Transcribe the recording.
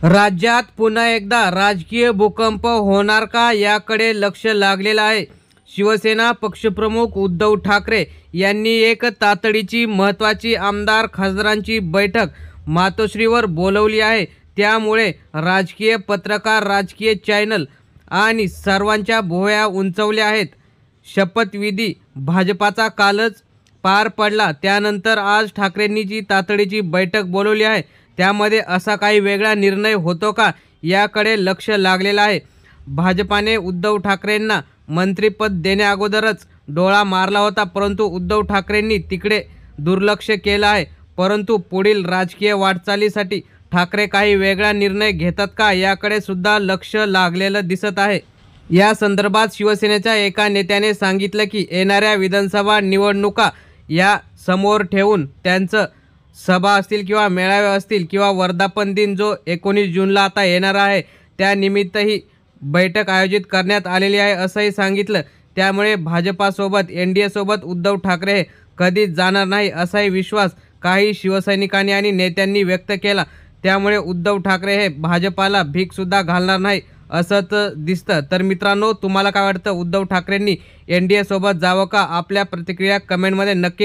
राज्यात पुन्हा एकदा राजकीय भूकंप होणार का याकडे लक्ष लागलेलं आहे। शिवसेना पक्षप्रमुख उद्धव ठाकरे यांनी एक तातडीची महत्त्वाची आमदार खासदारांची बैठक मातोश्रीवर बोलवली आहे। त्यामुळे राजकीय पत्रकार, राजकीय चॅनल आणि सर्वांच्या भुवया उंचावल्या आहेत। शपथविधी भाजपाचा कालच पार पडला, त्यानंतर आज ठाकरेंनी जी तातडीची बैठक बोलवली आहे त्यामध्ये असा काही वेगळा निर्णय होतो का याकडे लक्ष लागलेलं आहे। भाजपाने उद्धव ठाकरेंना मंत्रिपद देण्याअगोदरच डोळा मारला होता, परंतु उद्धव ठाकरेंनी तिकडे दुर्लक्ष केलं आहे। परंतु पुढील राजकीय वाटचालीसाठी ठाकरे काही वेगळा निर्णय घेतात का याकडे सुद्धा लक्ष लागलेलं दिसत आहे। या संदर्भात शिवसेनेच्या एका नेत्याने सांगितलं की येणाऱ्या विधानसभा निवडणुका या समोर ठेवून त्यांचं सभा असतील किंवा मेळावे असतील किंवा वर्धापन दिन जो 19 जूनला आता येणार आहे त्यानिमित्त ही बैठक आयोजित करण्यात आलेली आहे असंही सांगितलं। त्यामुळे भाजपासोबत NDA सोबत उद्धव ठाकरे हे कधीच जाणार नाही असाही विश्वास काही शिवसैनिकांनी आणि नेत्यांनी व्यक्त केला। त्यामुळे उद्धव ठाकरे हे भाजपाला भीक सुद्धा घालणार नाही असं तर दिसतं। तर मित्रांनो, तुम्हाला काय वाटतं, उद्धव ठाकरेंनी NDA सोबत जावं का? आपल्या प्रतिक्रिया कमेंटमध्ये नक्की